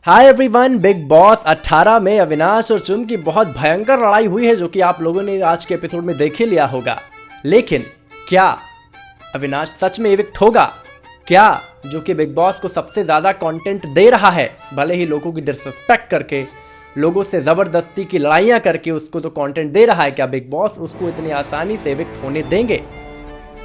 Hi everyone, big boss 18 में अविनाश और चुन की बहुत भयंकर लड़ाई हुई है जो कि आप लोगों ने आज के एपिसोड में देख ही लिया होगा। लेकिन क्या अविनाश सच में इविक्ट होगा? क्या जो कि बिग बॉस को सबसे ज्यादा कंटेंट दे रहा है, भले ही लोगों की डिसरिस्पेक्ट करके, लोगों से जबरदस्ती की लड़ाइयां करके उसको तो कंटेंट दे रहा है, क्या बिग बॉस उसको इतनी आसानी से इविक्ट होने देंगे?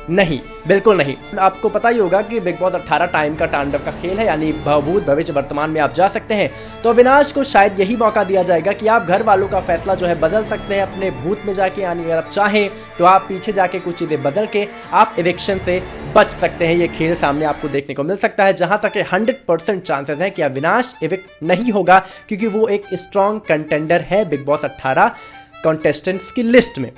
नहीं, बिल्कुल नहीं। आपको पता ही होगा कि बिग बॉस 18 टाइम का तांडव का खेल है, यानी भूत भविष्य वर्तमान में आप जा सकते हैं। तो अविनाश को शायद यही मौका दिया जाएगा कि आप घर वालों का फैसला जो है बदल सकते हैं अपने भूत में जाके, यानी अगर आप चाहें तो आप पीछे जाके कुछ चीजें बदल के आप इविक्शन से बच सकते हैं। ये खेल सामने आपको देखने को मिल सकता है, जहां तक 100% चांसेस है कि अविनाश इविक्ट नहीं होगा, क्योंकि वो एक स्ट्रॉन्ग कंटेंडर है बिग बॉस 18 कॉन्टेस्टेंट्स की लिस्ट में।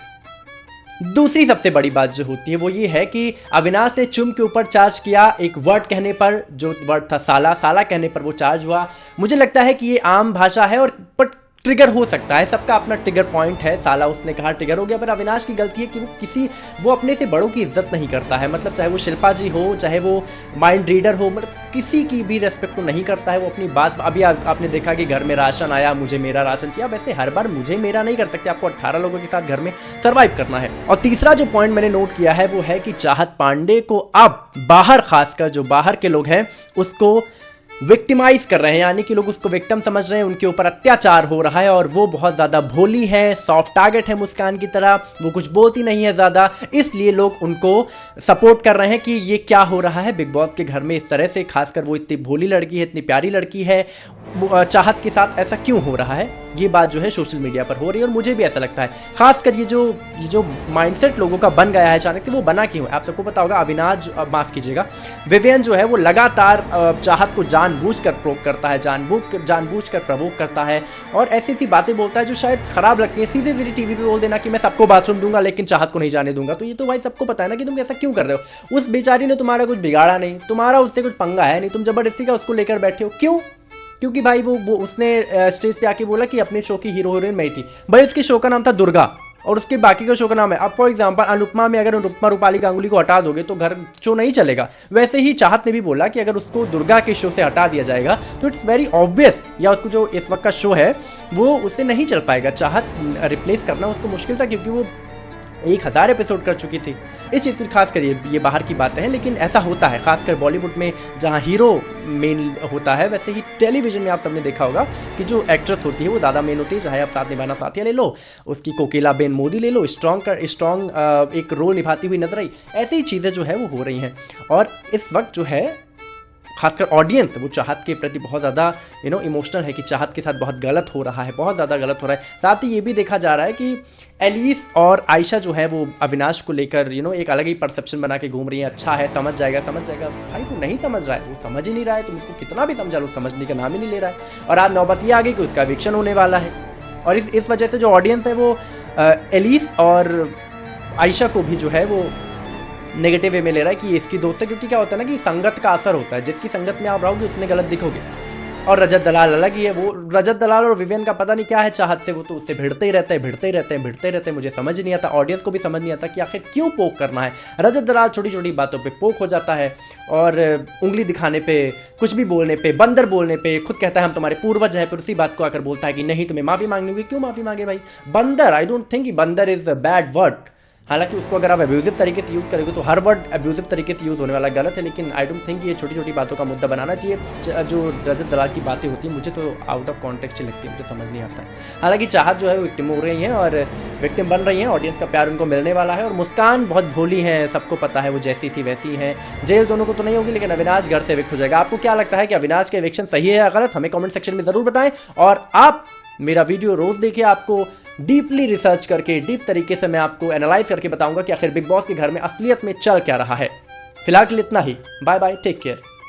दूसरी सबसे बड़ी बात जो होती है वो ये है कि अविनाश ने चुम के ऊपर चार्ज किया एक वर्ड कहने पर, जो वर्ड था साला कहने पर वो चार्ज हुआ। मुझे लगता है कि ये आम भाषा है और बट ट्रिगर हो सकता है, सबका अपना ट्रिगर पॉइंट है। साला उसने कहा, ट्रिगर हो गया। पर अविनाश की गलती है कि वो अपने से बड़ों की इज्जत नहीं करता है। मतलब चाहे वो शिल्पा जी हो, चाहे वो माइंड रीडर हो, मतलब किसी की भी रेस्पेक्ट नहीं करता है। वो अपनी बात, अभी आपने देखा कि घर में राशन आया, मुझे मेरा राशन चाहिए। वैसे हर बार मुझे मेरा नहीं कर सकते, आपको 18 लोगों के साथ घर में सर्वाइव करना है। और तीसरा जो पॉइंट मैंने नोट किया है वो है कि चाहत पांडे को अब बाहर, खासकर जो बाहर के लोग हैं, उसको विक्टिमाइज कर रहे हैं, यानी कि लोग उसको विक्टिम समझ रहे हैं, उनके ऊपर अत्याचार हो रहा है। और वो बहुत ज़्यादा भोली है, सॉफ्ट टारगेट है मुस्कान की तरह, वो कुछ बोलती नहीं है ज़्यादा, इसलिए लोग उनको सपोर्ट कर रहे हैं कि ये क्या हो रहा है बिग बॉस के घर में इस तरह से। खासकर वो इतनी भोली लड़की है, इतनी प्यारी लड़की है, चाहत के साथ ऐसा क्यों हो रहा है? ये बात जो है सोशल मीडिया पर हो रही है और मुझे भी ऐसा लगता है। खासकर ये जो माइंडसेट लोगों का बन गया है अचानक से, वो बना क्यों है? आप सबको पता होगा, अविनाश, माफ कीजिएगा, विवियन जो है वो लगातार चाहत को जानबूझकर प्रोक करता है, जानबूझकर प्रवोक करता है और ऐसी बातें बोलता है जो शायद खराब लगती है। सीधे टीवी पे बोल देना कि मैं सबको बाथरूम दूंगा लेकिन चाहत को नहीं जाने दूंगा। तो ये तो भाई सबको पता है ना कि तुम ऐसा क्यों कर रहे हो। उस बेचारी ने तुम्हारा कुछ बिगाड़ा नहीं, तुम्हारा उससे कुछ पंगा है नहीं, तुम जबरदस्ती का उसको लेकर बैठे हो। क्यों? क्योंकि भाई वो उसने स्टेज पे आके बोला कि अपने शो की हीरो हीरोइन मैं ही थी। भाई उसके शो का नाम था दुर्गा और उसके बाकी का शो का नाम है। अब फॉर एग्जांपल अनुपमा में अगर अनुपमा रूपाली गांगुली को हटा दोगे तो घर शो नहीं चलेगा। वैसे ही चाहत ने भी बोला कि अगर उसको दुर्गा के शो से हटा दिया जाएगा तो इट्स वेरी ऑब्वियस, या उसको जो इस वक्त का शो है वो उससे नहीं चल पाएगा। चाहत रिप्लेस करना उसको मुश्किल था, क्योंकि वो 1000 एपिसोड कर चुकी थी। इस चीज़ को खास कर ये बाहर की बातें हैं, लेकिन ऐसा होता है खासकर बॉलीवुड में, जहाँ हीरो मेन होता है। वैसे ही टेलीविजन में आप सबने देखा होगा कि जो एक्ट्रेस होती है वो ज़्यादा मेन होती है। चाहे आप साथ निभाना साथिया ले लो, उसकी कोकिलाबेन मोदी ले लो, स्ट्रॉन्ग एक रोल निभाती हुई नजर आई। ऐसी चीज़ें जो है वो हो रही हैं और इस वक्त जो है खासकर ऑडियंस वो चाहत के प्रति बहुत ज़्यादा इमोशनल है कि चाहत के साथ बहुत गलत हो रहा है, बहुत ज़्यादा गलत हो रहा है। साथ ही ये भी देखा जा रहा है कि एलिस और आयशा जो है वो अविनाश को लेकर एक अलग ही परसेप्शन बना के घूम रही है। अच्छा है, समझ जाएगा। भाई वो नहीं समझ रहा है, वो समझ ही नहीं रहा है। तुम उसको कितना भी समझा लो, समझने का नाम ही नहीं ले रहा है। और आज नौबत ये आ गई कि उसका एविक्शन होने वाला है और इस वजह से जो ऑडियंस है वो एलिस और आयशा को भी जो है वो नेगेटिव वे में ले रहा है कि ये इसकी दोस्त है। क्योंकि क्या होता है ना कि संगत का असर होता है, जिसकी संगत में आप रहोगे उतने गलत दिखोगे। और रजत दलाल अलग ही है, वो रजत दलाल और विवियन का पता नहीं क्या है चाहत से, वो तो उससे भिड़ते ही रहते हैं। मुझे समझ नहीं आता, ऑडियंस को भी समझ नहीं आता कि आखिर क्यों पोक करना है। रजत दलाल छोटी छोटी बातों पे पोक हो जाता है और उंगली दिखाने पे, कुछ भी बोलने पे, बंदर बोलने पे खुद कहता है हम तुम्हारे पूर्वज हैं, फिर उसी बात को आकर बोलता है कि नहीं तुम्हें माफी मांगनी होगी। क्यों माफी मांगे भाई? बंदर, आई डोंट थिंक बंदर इज अ बैड वर्ड। हालांकि उसको अगर आप अब्यूजिव तरीके से यूज़ करोगे तो हर वर्ड अब्यूजिव तरीके से यूज़ होने वाला गलत है, लेकिन आई डोंट थिंक ये छोटी छोटी बातों का मुद्दा बनाना चाहिए। जो रजत दलाल की बातें होती हैं मुझे तो आउट ऑफ कॉन्टेक्स्ट ही लगती है, मुझे समझ नहीं आता है। हालांकि चाहत जो है वो विक्टिम हो रही हैं और विक्टिम बन रही हैं, ऑडियंस का प्यार उनको मिलने वाला है। और मुस्कान बहुत भोली हैं, सबको पता है, वो जैसी थी वैसी हैं। जेल दोनों को तो नहीं होगी, लेकिन अविनाश घर से एविक्ट हो जाएगा। आपको क्या लगता है कि अविनाश का एविक्शन सही है या गलत? हमें कॉमेंट सेक्शन में ज़रूर बताएं। और आप मेरा वीडियो रोज़ देखिए, आपको डीपली रिसर्च करके, डीप तरीके से मैं आपको एनालाइज करके बताऊंगा कि आखिर बिग बॉस के घर में असलियत में चल क्या रहा है। फिलहाल के लिए इतना ही। Bye bye, take care.